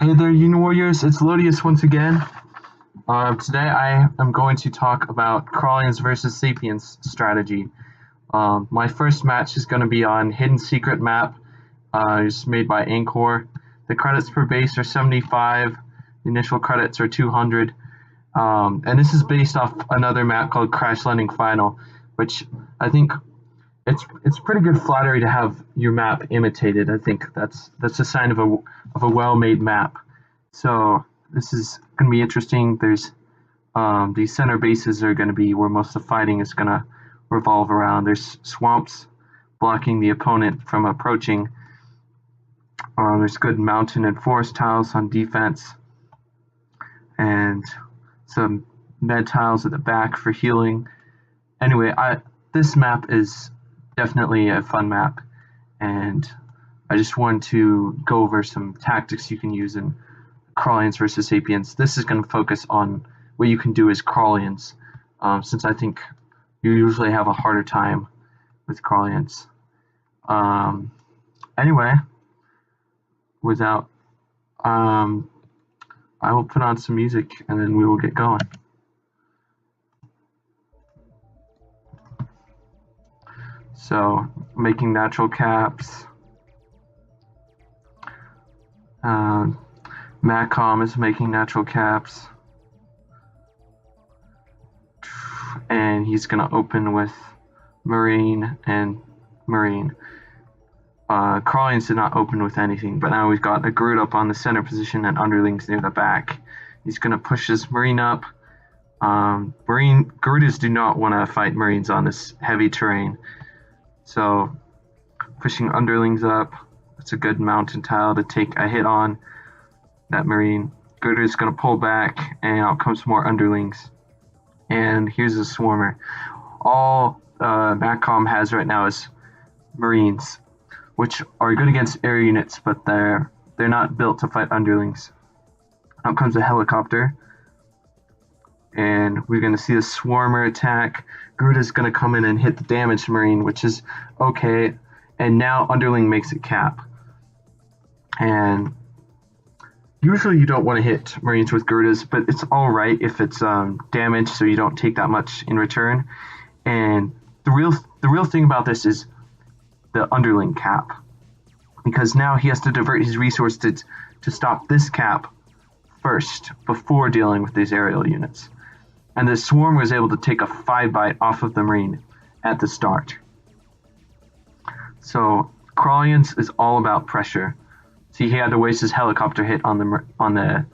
Hey there, UniWarriors, it's Lodeous once again. Today I am going to talk about Khraleans versus Sapiens strategy. My first match is going to be on Hidden Secret map. It's made by Angkor. The credits per base are 75. The initial credits are 200. And this is based off another map called Crash Landing Final, which I think it's pretty good flattery to have your map imitated. I think that's a sign of a well-made map. So this is going to be interesting. There's these center bases are going to be where most of the fighting is going to revolve around. There's swamps blocking the opponent from approaching. There's good mountain and forest tiles on defense, and some med tiles at the back for healing. Anyway, this map is definitely a fun map, and I just wanted to go over some tactics you can use in Khraleans versus Sapiens. This is going to focus on what you can do as Khraleans, since I think you usually have a harder time with Khraleans. Anyway, without I will put on some music and then we will get going. So, making natural caps. MooseKNUCKLE is making natural caps. And he's going to open with Marine and Marine. Khraleans did not open with anything, but now we've got a Groot up on the center position and underlings near the back. He's going to push his Marine up. Grooters do not want to fight Marines on this heavy terrain. So, pushing underlings up. That's a good mountain tile to take a hit on that Marine. Groot is going to pull back, and out comes more underlings. And here's a swarmer. All MooseKNUCKLE has right now is Marines, which are good against air units, but they're not built to fight underlings. Out comes a helicopter, and we're going to see a swarmer attack. Groot is going to come in and hit the damaged Marine, which is okay. And now underling makes it cap. And usually you don't want to hit Marines with Grutas, but it's alright if it's damaged, so you don't take that much in return. And the real thing about this is the underling cap, because now he has to divert his resources to stop this cap first before dealing with these aerial units. And the swarm was able to take a 5-bite off of the Marine at the start. So Khraleans is all about pressure. See, he had to waste his helicopter hit on the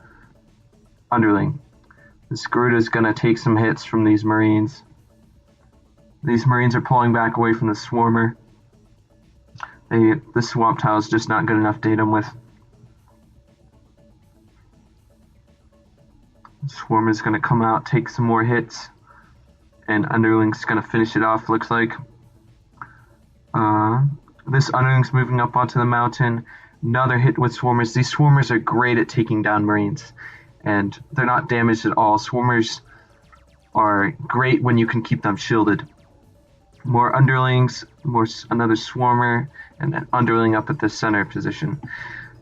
underling. This Groot is going to take some hits from these Marines. These Marines are pulling back away from the swarmer. The swamp tile is just not good enough to hit him with. Swarmer is going to come out, take some more hits, and underling's going to finish it off, looks like. This underling's moving up onto the mountain. Another hit with swarmers. These swarmers are great at taking down Marines, and they're not damaged at all. Swarmers are great when you can keep them shielded. More underlings, another swarmer, and an underling up at the center position.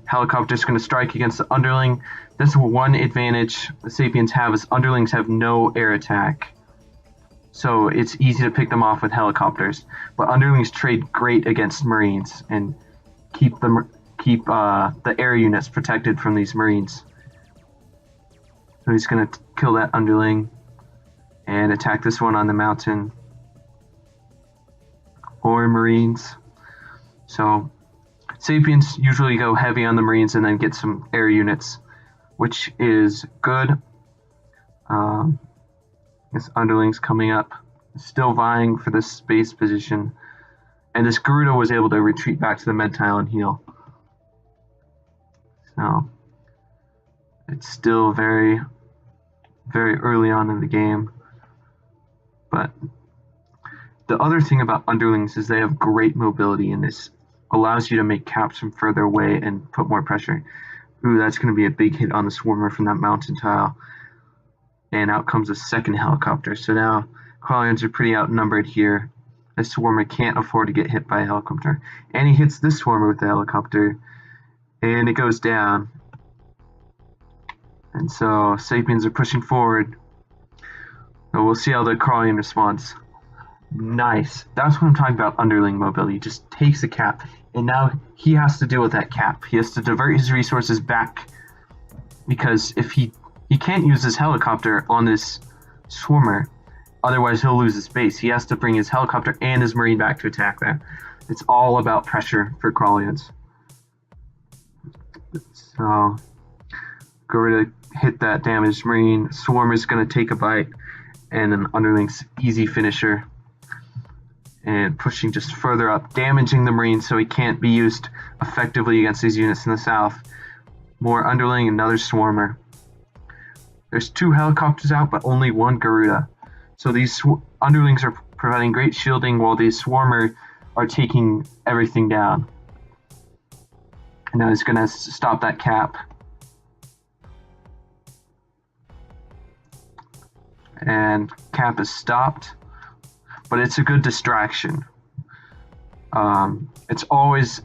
Helicopter's going to strike against the underling. This one advantage the Sapiens have is underlings have no air attack, so it's easy to pick them off with helicopters. But underlings trade great against Marines and keep the air units protected from these Marines. So he's going to kill that underling and attack this one on the mountain. Or Marines. So Sapiens usually go heavy on the Marines and then get some air units, which is good. This underling's coming up, still vying for this space position. And this Garuda was able to retreat back to the med tile and heal. So it's still very, very early on in the game. But the other thing about underlings is they have great mobility, and this allows you to make caps from further away and put more pressure. Ooh, that's going to be a big hit on the swarmer from that mountain tile. And out comes a second helicopter. So now Khraleans are pretty outnumbered here. This swarmer can't afford to get hit by a helicopter. And he hits this swarmer with the helicopter. And it goes down. And so Sapiens are pushing forward. So we'll see how the Khralian responds. Nice. That's what I'm talking about, underling mobility. He just takes a cap, and now he has to deal with that cap. He has to divert his resources back, because if he can't use his helicopter on this swarmer, otherwise he'll lose his base. He has to bring his helicopter and his marine back to attack there. It's all about pressure for Khralians. So Garuda hit that damaged marine. Swarmer's going to take a bite, and then underling's easy finisher. And pushing just further up, damaging the marine so he can't be used effectively against these units in the south. More underling, another swarmer. There's 2 helicopters out, but only 1 Garuda. So these underlings are providing great shielding while these swarmer are taking everything down. And now he's going to stop that cap. And cap is stopped. But it's a good distraction. It's always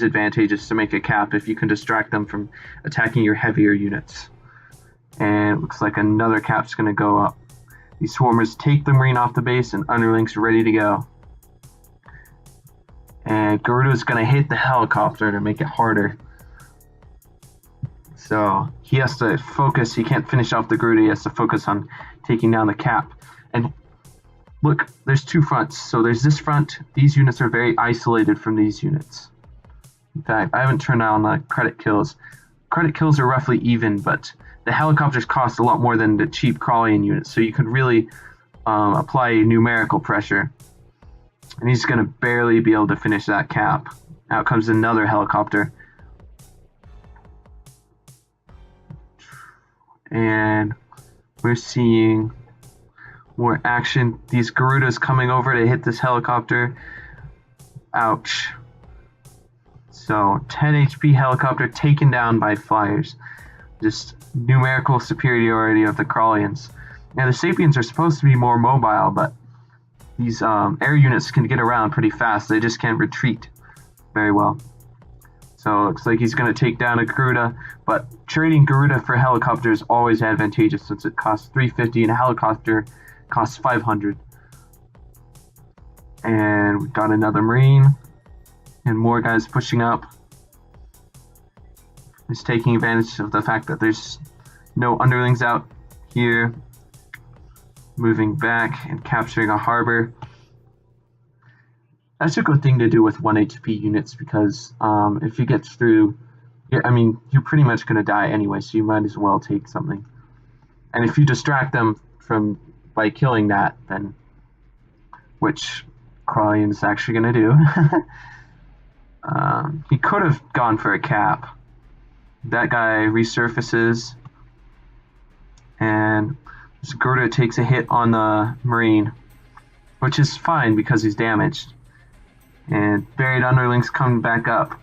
advantageous to make a cap if you can distract them from attacking your heavier units. And it looks like another cap's going to go up. These swarmers take the marine off the base, and underlings ready to go. And Garuda's going to hit the helicopter to make it harder. So he has to focus. He can't finish off the Garuda. He has to focus on taking down the cap. And look, there's 2 fronts. So there's this front. These units are very isolated from these units. In fact, I haven't turned on the credit kills. Credit kills are roughly even, but the helicopters cost a lot more than the cheap Khralian units, so you could really apply numerical pressure. And he's going to barely be able to finish that cap. Out comes another helicopter. And we're seeing more action. These Garudas coming over to hit this helicopter. Ouch. So 10 HP helicopter taken down by flyers. Just numerical superiority of the Khralians. Now the Sapiens are supposed to be more mobile, but these air units can get around pretty fast. They just can't retreat very well. So it looks like he's going to take down a Garuda, but trading Garuda for helicopter is always advantageous since it costs 350 and a helicopter costs 500. And we've got another Marine and more guys pushing up. He's taking advantage of the fact that there's no underlings out here. Moving back and capturing a harbor. That's a good thing to do with 1 HP units because if you get through, I mean, you're pretty much going to die anyway, so you might as well take something. And if you distract them from by killing that, then which Khralian is actually going to do. He could have gone for a cap. That guy resurfaces, and Garuda takes a hit on the Marine, which is fine because he's damaged. And buried underlings come back up.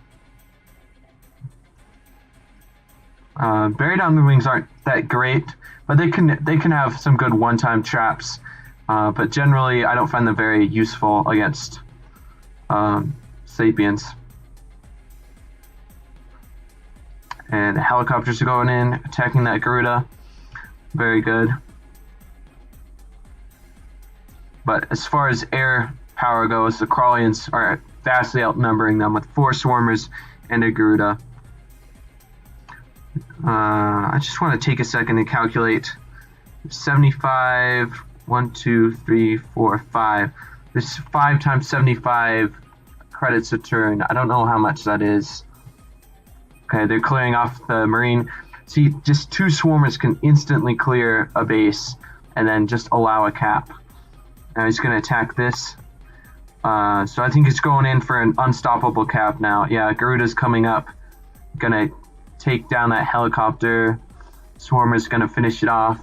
Buried underlings aren't that great, but they can have some good one-time traps. But generally, I don't find them very useful against Sapiens. And helicopters are going in, attacking that Garuda. Very good. But as far as air power goes, the Khralians are vastly outnumbering them with 4 swarmers and a Garuda. I just want to take a second to calculate. 75, 1, 2, 3, 4, 5. There's 5 times 75 credits a turn. I don't know how much that is. Okay, they're clearing off the Marine. See, just 2 swarmers can instantly clear a base and then just allow a cap. Now he's going to attack this. So I think he's going in for an unstoppable cap now. Yeah, Garuda's coming up. Going to take down that helicopter. Swarmer's going to finish it off.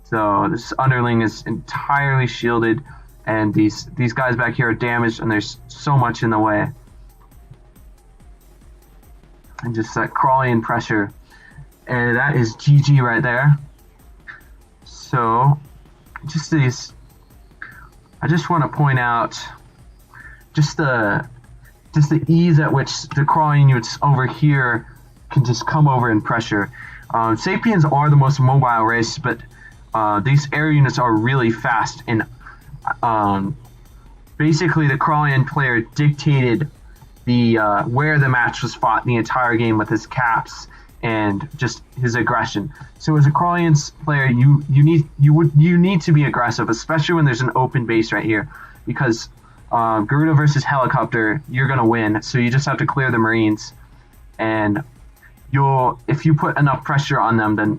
So this underling is entirely shielded. And these guys back here are damaged, and there's so much in the way. And just that Khralian pressure. And that is GG right there. So, just these... I just want to point out just the ease at which the Khralian units over here can just come over and pressure. Sapiens are the most mobile race, but these air units are really fast, and basically the Khralian player dictated the where the match was fought the entire game with his caps and just his aggression. So as a Khralians player, you need to be aggressive, especially when there's an open base right here, because Garuda versus helicopter, you're gonna win. So you just have to clear the Marines, and if you put enough pressure on them, then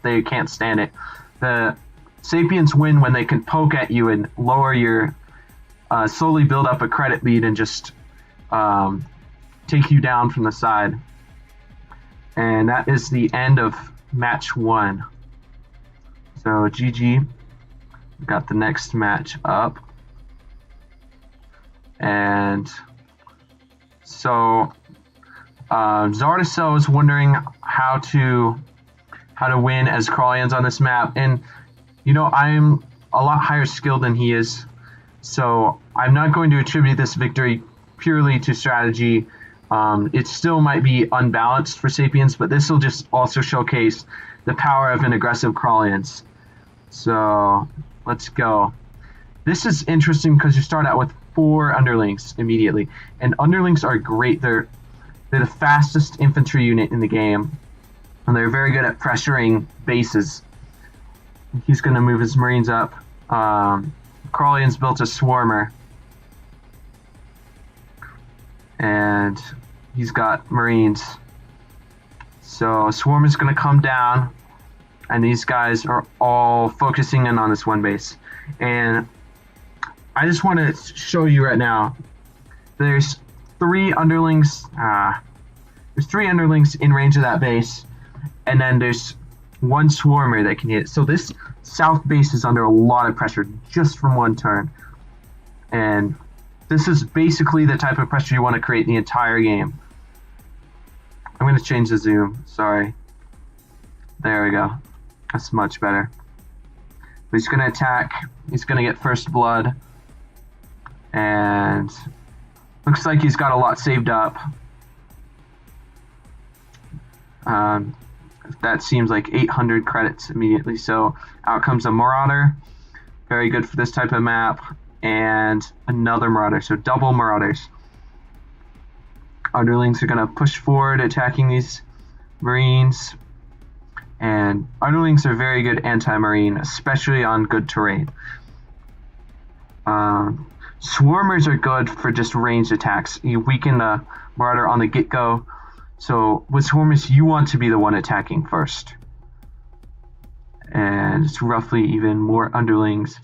they can't stand it. The Sapiens win when they can poke at you and lower your slowly build up a credit lead and just take you down from the side. And that is the end of match 1. So GG. We got the next match up. And so Zardasel is wondering how to win as Khralians on this map, and I'm a lot higher skilled than he is, so I'm not going to attribute this victory purely to strategy. It still might be unbalanced for Sapiens, but this will just also showcase the power of an aggressive Khralians. So let's go. This is interesting because you start out with 4 underlings immediately, and underlings are great. They're the fastest infantry unit in the game, and they're very good at pressuring bases. He's going to move his Marines up. Khralians built a swarmer, and he's got Marines. So swarmer's going to come down, and these guys are all focusing in on this one base. And I just want to show you right now, there's 3 underlings. There's 3 underlings in range of that base, and then there's 1 swarmer that can hit. So this south base is under a lot of pressure just from 1 turn, and this is basically the type of pressure you want to create the entire game. I'm going to change the zoom. Sorry. There we go. That's much better. But he's going to attack. He's going to get first blood, and looks like he's got a lot saved up. That seems like 800 credits immediately. So out comes a Marauder. Very good for this type of map. And another Marauder. So double Marauders. Underlings are going to push forward, attacking these Marines. And underlings are very good anti-marine, especially on good terrain. Swarmers are good for just ranged attacks. You weaken the Marauder on the get-go. So with swarmers, you want to be the one attacking first. And it's roughly even more underlings.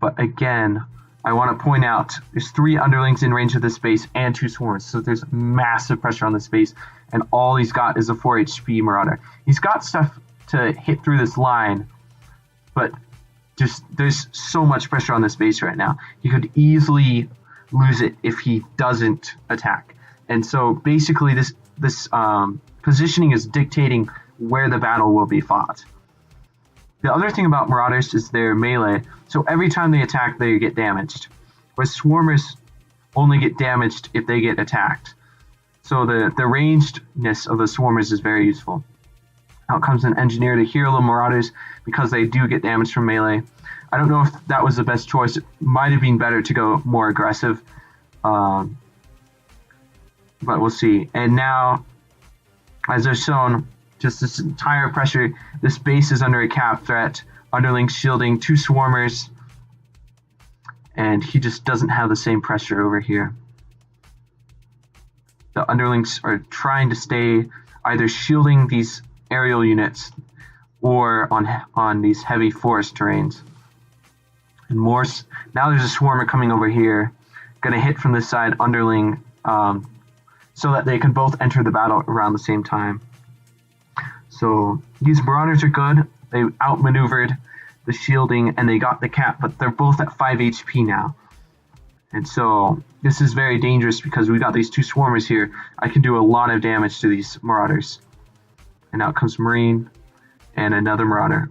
But again, I want to point out there's 3 underlings in range of this base and 2 swarmers. So there's massive pressure on this base. And all he's got is a 4 HP Marauder. He's got stuff to hit through this line, but just there's so much pressure on this base right now. He could easily lose it if he doesn't attack. And so basically this positioning is dictating where the battle will be fought. The other thing about Marauders is their melee. So every time they attack, they get damaged. Whereas Swarmers only get damaged if they get attacked. So the rangedness of the Swarmers is very useful. Out comes an Engineer to heal the Marauders because they do get damaged from melee. I don't know if that was the best choice. It might have been better to go more aggressive. But we'll see. And now, as I've shown, just this entire pressure, this base is under a cap threat. Underlings shielding 2 swarmers, and he just doesn't have the same pressure over here. The underlings are trying to stay either shielding these aerial units or on these heavy forest terrains. And more, now there's a swarmer coming over here, gonna hit from this side underling, so that they can both enter the battle around the same time. So these Marauders are good. They outmaneuvered the shielding and they got the cap, but they're both at 5 HP now. And so this is very dangerous because we got these 2 swarmers here. I can do a lot of damage to these Marauders. And out comes Marine and another Marauder.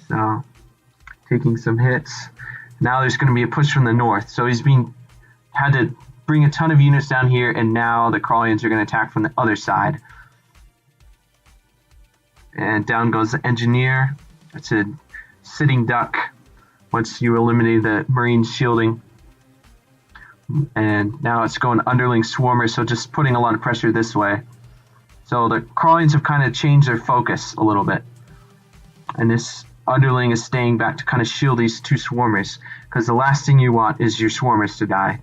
So taking some hits. Now there's going to be a push from the north. So he's had to bring a ton of units down here, and now the Khralians are going to attack from the other side. And down goes the engineer. It's a sitting duck once you eliminate the marine shielding. And now it's going underling swarmers, so just putting a lot of pressure this way. So the Khraleans have kind of changed their focus a little bit. And this underling is staying back to kind of shield these two swarmers, because the last thing you want is your swarmers to die.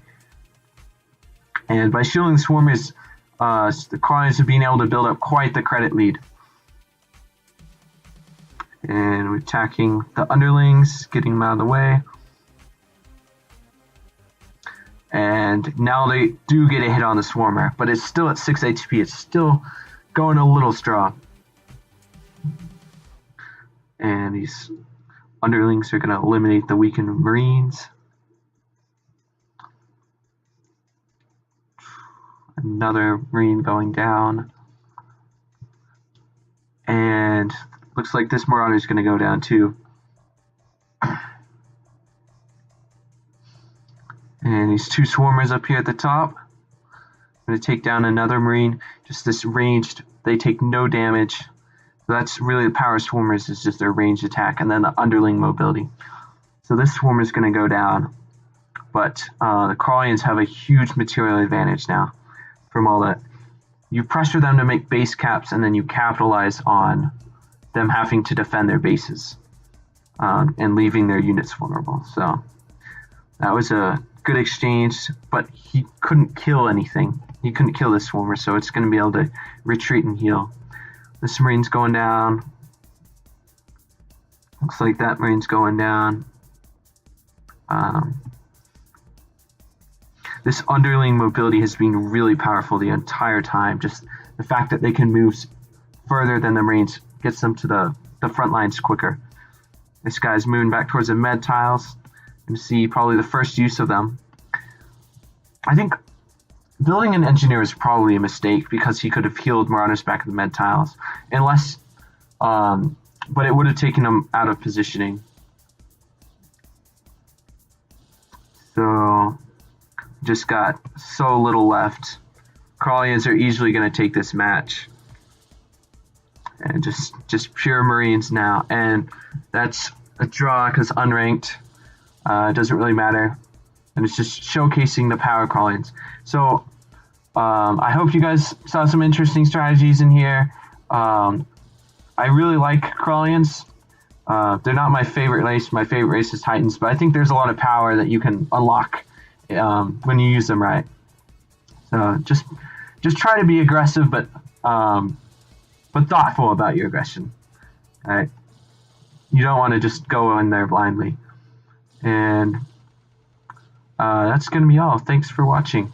And by shielding the swarmers, the Khraleans have been able to build up quite the credit lead. And we're attacking the underlings, getting them out of the way. And now they do get a hit on the swarmer, but it's still at 6 HP. It's still going a little strong. And these underlings are going to eliminate the weakened marines. Another marine going down. And looks like this marauder is going to go down too. And these two swarmers up here at the top. I'm going to take down another marine. Just this ranged, they take no damage. So that's really the power of swarmers, is just their ranged attack, and then the underling mobility. So this swarmer is going to go down. But the Khraleans have a huge material advantage now from all that. You pressure them to make base caps, and then you capitalize on them having to defend their bases and leaving their units vulnerable. So that was a good exchange, but he couldn't kill anything. He couldn't kill this swarmer, so it's going to be able to retreat and heal. This marine's going down. Looks like that marine's going down. This underling mobility has been really powerful the entire time. Just the fact that they can move further than the marines gets them to the front lines quicker. This guy's moving back towards the med tiles. You can see probably the first use of them. I think building an engineer is probably a mistake, because he could have healed marauders back at the med tiles, unless, but it would have taken him out of positioning. So just got so little left. Khraleans are easily going to take this match. And just pure marines now. And that's a draw because unranked. It doesn't really matter. And it's just showcasing the power of Khraleans. So I hope you guys saw some interesting strategies in here. I really like Khraleans. They're not my favorite race. My favorite race is Titans, but I think there's a lot of power that you can unlock when you use them right. So just try to be aggressive, but thoughtful about your aggression. All right? You don't want to just go in there blindly. And that's going to be all. Thanks for watching.